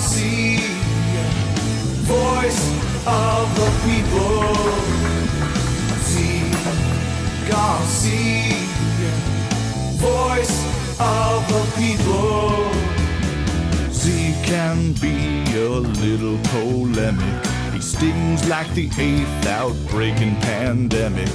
Garcia, voice of the people. Zee Garcia, voice of the people. Zee can be a little polemic. He stings like the 8th outbreaking pandemic.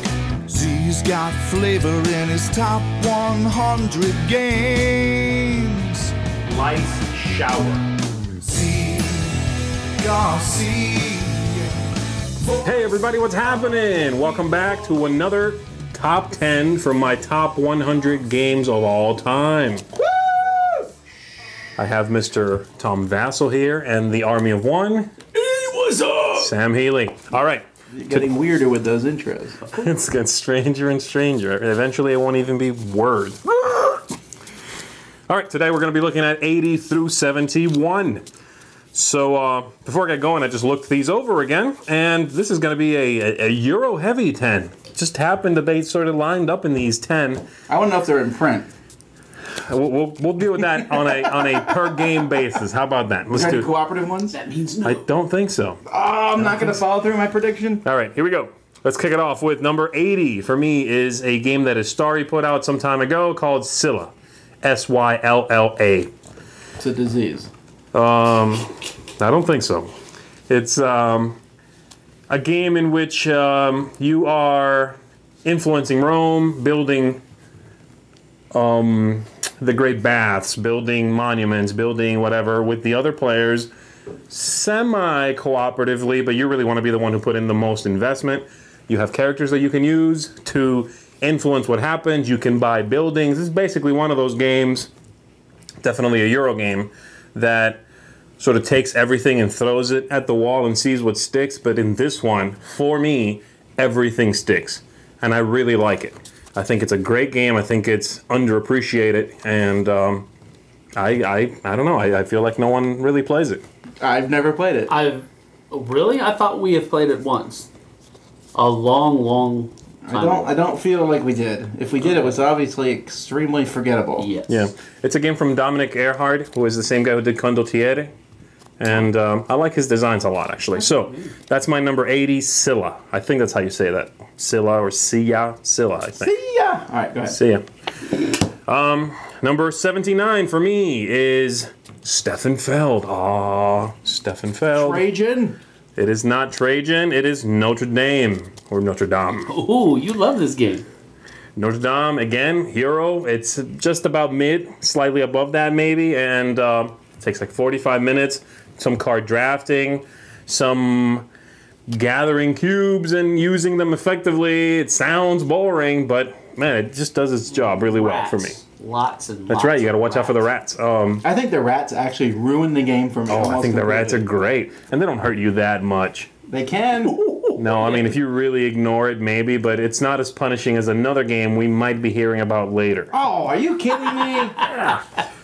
Zee's got flavor in his top 100 games. Lights, shower. Zee Garcia. Hey everybody, what's happening? Welcome back to another top 10 from my top 100 games of all time. Woo! I have Mr. Tom Vassell here and the Army of One. Hey, what's up? Sam Healy. All right. You're getting weirder with those intros. It's getting stranger and stranger. Eventually it won't even be words. All right, today we're going to be looking at 80 through 71. So before I get going, I just looked these over again, and this is going to be a Euro heavy 10. Just happened that they sort of lined up in these 10. I want to know if they're in print. We'll deal with that on a per game basis. How about that? Let's Are there do any cooperative ones? That means no. I don't think so. Oh, I'm not going to follow through my prediction. All right, here we go. Let's kick it off with number 80. For me, is a game that Astari put out some time ago called Sylla. S-Y-L-L-A. It's a disease. I don't think so. It's a game in which you are influencing Rome, building the great baths, building monuments, building whatever with the other players semi-cooperatively, but you really want to be the one who put in the most investment. You have characters that you can use to influence what happens. You can buy buildings. This is basically one of those games, definitely a Euro game, that sort of takes everything and throws it at the wall and sees what sticks. But in this one, for me, everything sticks. And I really like it. I think it's a great game. I think it's underappreciated. And I don't know. I feel like no one really plays it. I've never played it. Really? I thought we have played it once. A long time. I don't feel like we did. If we did, it was obviously extremely forgettable. Yes. Yeah. It's a game from Dominic Earhart, who is the same guy who did Condottiere. And I like his designs a lot, actually. So that's my number 80, Sylla. I think that's how you say that. Sylla or Sylla. Sylla, I think. Sylla! All right, go ahead. Sylla. Number 79 for me is Stefan Feld. Aw, Stefan Feld. Trajan. It is not Trajan. It is Notre Dame. Or Notre Dame. Ooh, you love this game. Notre Dame, again, hero. It's just about mid, slightly above that maybe. And it takes like 45 minutes. Some card drafting, some gathering cubes and using them effectively. It sounds boring, but man, it just does its job really well for me. Lots and lots. That's right. You got to watch out for the rats. I think the rats actually ruin the game for me. Oh, I think the rats are great, and they don't hurt you that much. They can. No, I mean if you really ignore it, maybe, but it's not as punishing as another game we might be hearing about later. Oh, are you kidding me?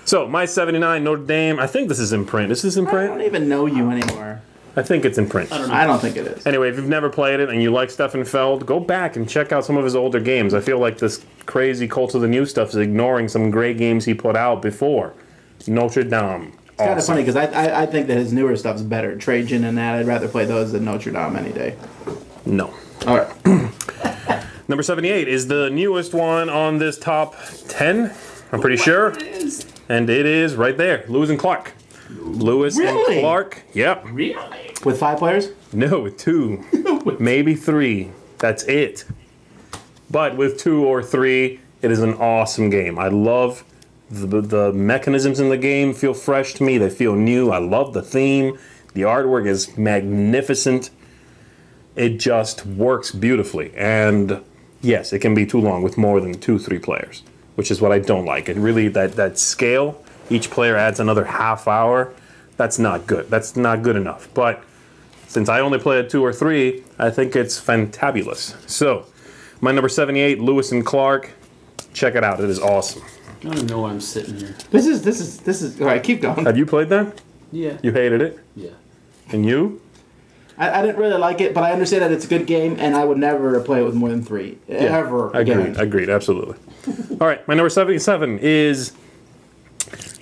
So my 79 Notre Dame. I think this is in print. Is this in I print? don't even know you anymore. I think it's in print. I don't think it is. Anyway, if you've never played it and you like Stefan Feld, go back and check out some of his older games. I feel like this crazy cult of the new stuff is ignoring some great games he put out before. Notre Dame. It's kind of funny because I think that his newer stuff's better. Trajan and that, I'd rather play those than Notre Dame any day. No. All right. Number 78 is the newest one on this top 10, I'm pretty sure. It is. And it is right there, Lewis and Clark. Lewis Really? and Clark. Yep. Really? With 5 players? No, with 2. Maybe 3. That's it. But with 2 or 3, it is an awesome game. I love the mechanisms in the game. Feel fresh to me. They feel new. I love the theme. The artwork is magnificent. It just works beautifully. And yes, it can be too long with more than 2-3 players, which is what I don't like. It really, that scale, each player adds another half hour. That's not good. That's not good enough. But since I only play at 2 or 3, I think it's fantabulous. So, my number 78, Lewis and Clark. Check it out. It is awesome. I don't even know why I'm sitting here. This is. All right, keep going. Have you played that? Yeah. You hated it? Yeah. And you? I didn't really like it, but I understand that it's a good game, and I would never play it with more than 3. Ever again. Agreed, absolutely. All right, my number 77 is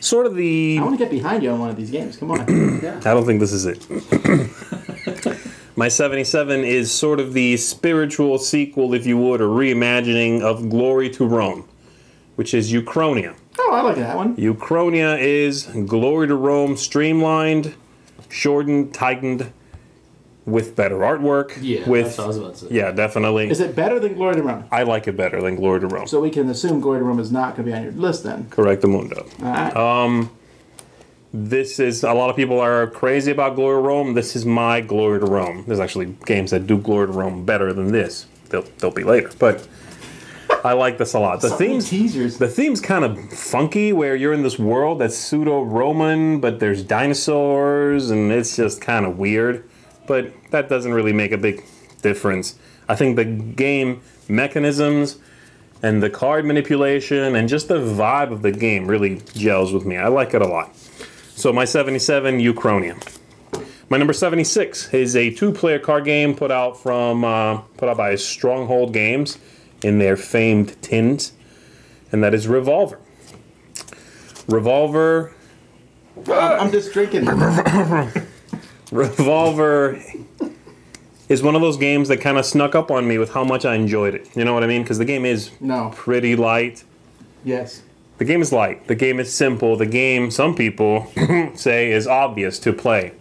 sort of the... I want to get behind you on one of these games. Come on. Yeah. I don't think this is it. My 77 is sort of the spiritual sequel, if you would, or reimagining of Glory to Rome, which is Uchronia. Oh, I like that one. Uchronia is Glory to Rome streamlined, shortened, tightened, with better artwork. Yeah, with, that's what I was about to say. Yeah, definitely. Is it better than Glory to Rome? I like it better than Glory to Rome. So we can assume Glory to Rome is not going to be on your list then. Correctamundo. All right. This is, a lot of people are crazy about Glory to Rome. This is my Glory to Rome. There's actually games that do Glory to Rome better than this. They'll be later, but I like this a lot. The theme's kind of funky, where you're in this world that's pseudo-Roman, but there's dinosaurs, and it's just kind of weird. But that doesn't really make a big difference. I think the game mechanisms and the card manipulation and just the vibe of the game really gels with me. I like it a lot. So my 77, Uchronia. My number 76 is a two-player card game put out by Stronghold Games in their famed tins, and that is Revolver. Revolver. I'm just drinking. Revolver is one of those games that kind of snuck up on me with how much I enjoyed it. You know what I mean? Because the game is pretty light. Yes. The game is light. The game is simple. The game, some people say, is obvious to play.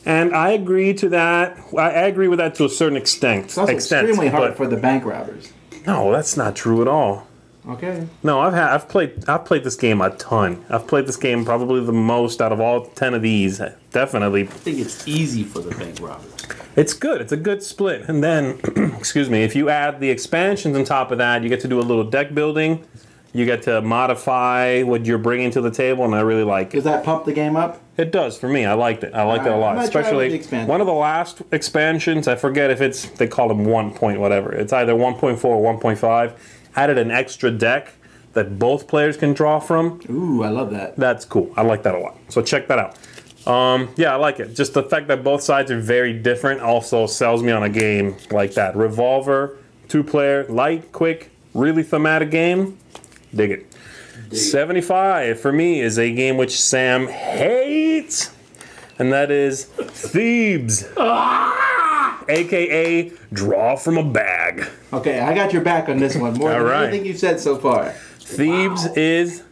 And I agree to that. I agree with that to a certain extent. It's also extremely hard for the bank robbers. No, that's not true at all. Okay. No, I've played this game a ton. I've played this game probably the most out of all 10 of these. Definitely. I think it's easy for the bank robbers. It's good. It's a good split. And then, excuse me, if you add the expansions on top of that, you get to do a little deck building. You get to modify what you're bringing to the table, and I really like it. Does that pump the game up? It does for me. I liked it. I liked it a lot. Especially one of the last expansions. I forget if it's, they call them 1 point whatever. It's either 1.4 or 1.5. Added an extra deck that both players can draw from. Ooh, I love that. That's cool. I like that a lot. So check that out. Yeah, I like it. Just the fact that both sides are very different also sells me on a game like that. Revolver, two-player, light, quick, really thematic game. Dig it. 75 for me is a game which Sam hates, and that is Thebes. AKA Draw from a Bag. Okay, I got your back on this one more than anything you've said so far. Thebes is,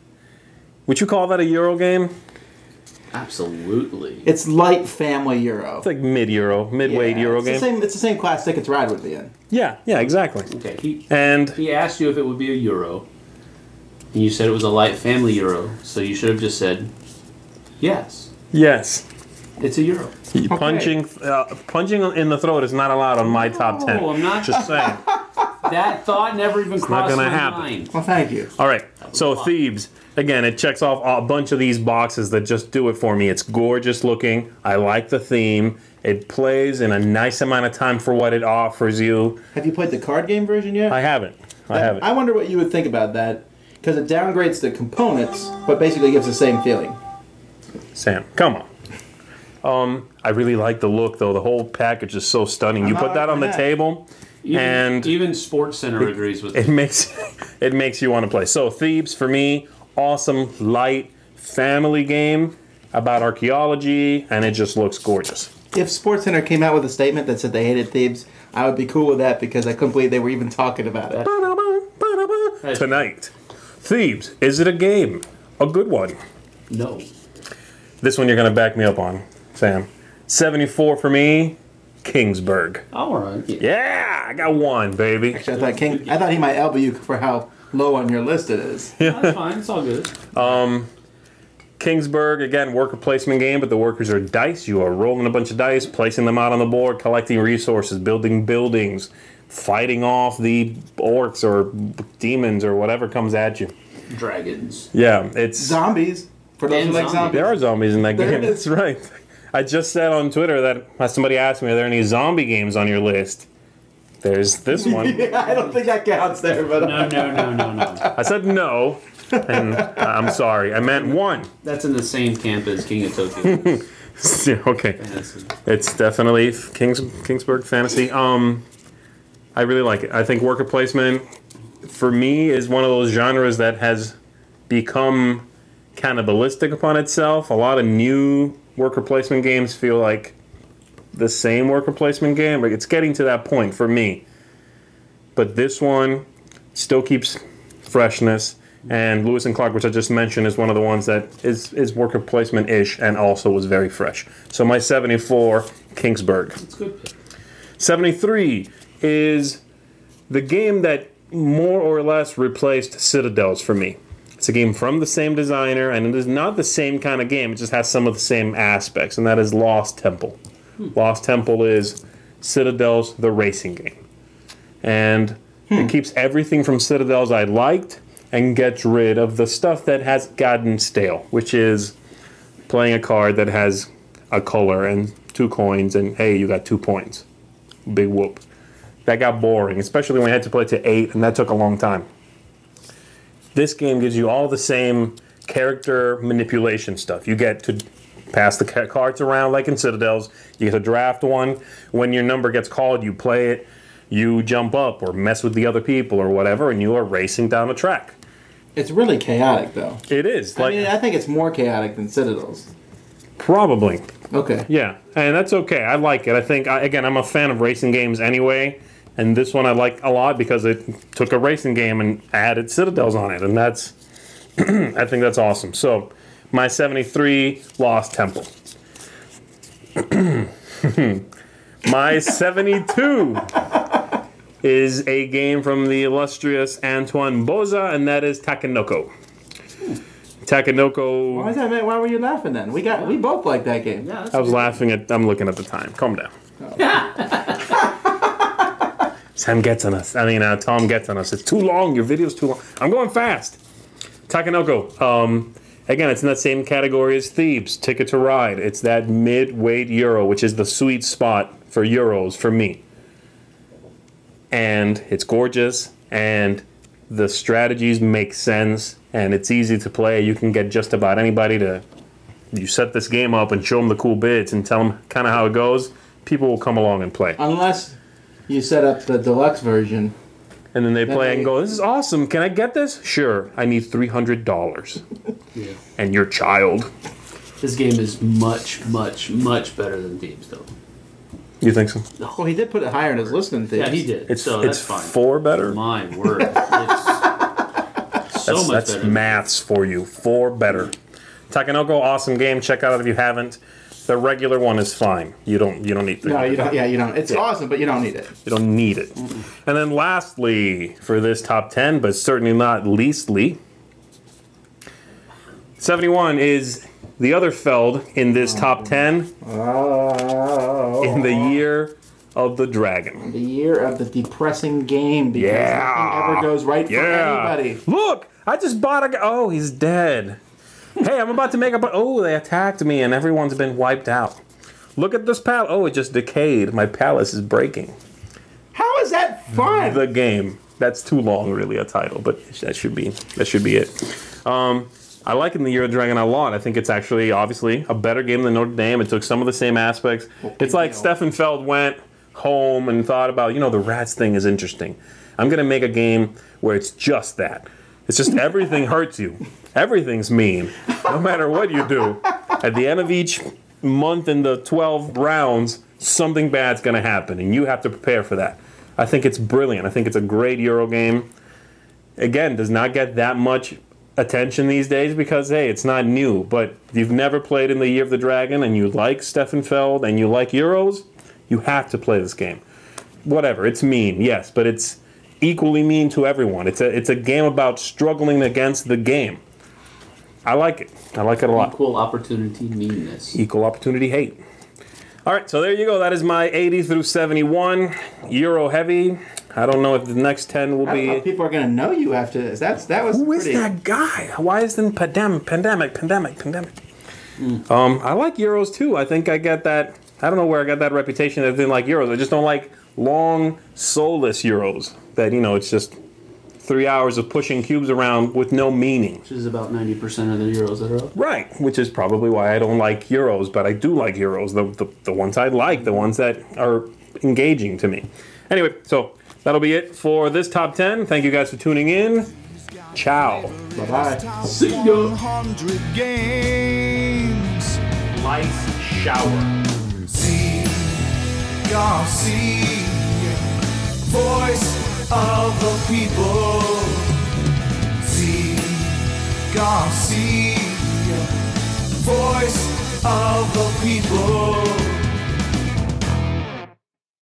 would you call that a Euro game? Absolutely. It's light family Euro. It's like mid-Euro, mid-weight Euro game. It's the same class Tickets Ride would be in. Yeah, exactly. Okay, he asked you if it would be a Euro, and you said it was a light family Euro, so you should have just said yes. Yes. It's a Euro. Okay. Punching in the throat is not allowed on my top 10. No, I'm not. Just saying. That thought never even crossed my happen. mind. Well, thank you. All right. So Thebes, again, it checks off a bunch of these boxes that just do it for me. It's gorgeous looking. I like the theme. It plays in a nice amount of time for what it offers you. Have you played the card game version yet? I haven't. I wonder what you would think about that, because it downgrades the components, but basically gives the same feeling. Sam, come on. I really like the look, though. The whole package is so stunning. You put that on the table, and even Sports Center agrees with it. It makes you want to play. So Thebes, for me, awesome, light, family game about archaeology, and it just looks gorgeous. If Sports Center came out with a statement that said they hated Thebes, I would be cool with that, because I couldn't believe they were even talking about it. Tonight, Thebes, is it a game? A good one? No. This one you're going to back me up on, Sam. 74 for me, Kingsburg. All right. Yeah, I got one, baby. Actually, I thought he might elbow you for how low on your list it is. Yeah. That's fine. It's all good. Kingsburg, again, worker placement game, but the workers are dice. You are rolling a bunch of dice, placing them out on the board, collecting resources, building buildings, fighting off the orcs or demons or whatever comes at you. Dragons. Yeah, it's... Zombies. For those who like zombies. There are zombies in that game. That's right. I just said on Twitter that somebody asked me, are there any zombie games on your list? There's this one. Yeah, I don't think that counts there, but... No. I said no, and I'm sorry. I meant one. That's in the same camp as King of Tokyo. Okay. It's definitely Kingsburg Fantasy. I really like it. I think worker placement, for me, is one of those genres that has become cannibalistic upon itself. A lot of new worker placement games feel like the same worker placement game. Like, it's getting to that point for me. But this one still keeps freshness. And Lewis and Clark, which I just mentioned, is one of the ones that is worker placement-ish and also was very fresh. So my 74, Kingsburg. That's good pick. 73 is the game that more or less replaced Citadels for me. It's a game from the same designer, and it is not the same kind of game. It just has some of the same aspects, and that is Lost Temple. Lost Temple is Citadels, the racing game. And it keeps everything from Citadels I liked and gets rid of the stuff that has gotten stale, which is playing a card that has a color and 2 coins, and hey, you got 2 points. Big whoop. That got boring, especially when I had to play to 8, and that took a long time. This game gives you all the same character manipulation stuff. You get to pass the cards around like in Citadels. You get to draft one. When your number gets called, you play it. You jump up or mess with the other people or whatever, and you are racing down a track. It's really chaotic, though. It is. I mean, I think it's more chaotic than Citadels. Probably. Okay. Yeah, and that's okay. I like it. I think, again, I'm a fan of racing games anyway, and this one I like a lot because it took a racing game and added Citadels on it, and that's, I think that's awesome. So, my 73, Lost Temple. My 72 is a game from the illustrious Antoine Boza, and that is Takenoko. Takenoko. Why is that? Why were you laughing then? We both like that game. Yeah, I was laughing at. I'm looking at the time. Calm down. Sam gets on us. Tom gets on us. It's too long. Your video's too long. I'm going fast. Takenoko. Again, it's in that same category as Thebes. Ticket to Ride. It's that mid-weight Euro, which is the sweet spot for Euros for me. And it's gorgeous, and the strategies make sense, and it's easy to play. You can get just about anybody to... You set this game up and show them the cool bits and tell them kind of how it goes. People will come along and play. Unless you set up the deluxe version. And then they play and go, this is awesome. Can I get this? Sure. I need $300. Yeah. And your child. This game is much, much, much better than Thebes, though. You think so? Well, he did put it higher in his list than Thebes. Yeah, he did. It's, so it's that's fine. 4 better? My word. It's so much That's better. maths for you. 4 better. Takenoko, awesome game. Check out if you haven't. The regular one is fine. You don't need $300. No, you don't. Yeah, you don't. It's awesome, but you don't need it. You don't need it. And then lastly, for this top 10, but certainly not leastly, 71 is the other Feld in this top 10 in the year of the dragon. The year of the depressing game because nothing ever goes right for anybody. Look, I just bought a guy. Oh, he's dead. Hey, I'm about to make a... Oh, they attacked me and everyone's been wiped out. Look at this palace. Oh, it just decayed. My palace is breaking. How is that fun? The game. That's too long, really, a title, but that should be it. I like In the Year of the Dragon a lot. I think it's actually, obviously, a better game than Notre Dame. It took some of the same aspects. It's like Stefan Feld went home and thought about, the rats thing is interesting. I'm going to make a game where it's just that. It's just everything hurts you. Everything's mean, no matter what you do. At the end of each month in the 12 rounds, something bad's going to happen, and you have to prepare for that. I think it's brilliant. I think it's a great Euro game. Again, does not get that much attention these days because, hey, it's not new. But if you've never played In the Year of the Dragon and you like Stefan Feld and you like Euros, you have to play this game. Whatever, it's mean, yes, but it's equally mean to everyone. It's a game about struggling against the game. I like it. I like it a lot. Equal opportunity meanness. Equal opportunity hate. All right, so there you go. That is my 80 through 71 Euro heavy. I don't know if the next 10 will I don't know be... if people are going to know you after this. That was Who is pretty... that guy? Why is it pandemic? I like Euros too. I think I get that... I don't know where I got that reputation that I didn't like Euros. I just don't like long, soulless Euros. That, it's just 3 hours of pushing cubes around with no meaning. Which is about 90% of the Euros that are up. Right, which is probably why I don't like Euros, but I do like Euros. The ones I like, the ones that are engaging to me. Anyway, so that'll be it for this top 10. Thank you guys for tuning in. Ciao. Bye-bye. See ya. 100 games. Lice shower. Zee Garcia, voice of the people. Zee Garcia, voice of the people.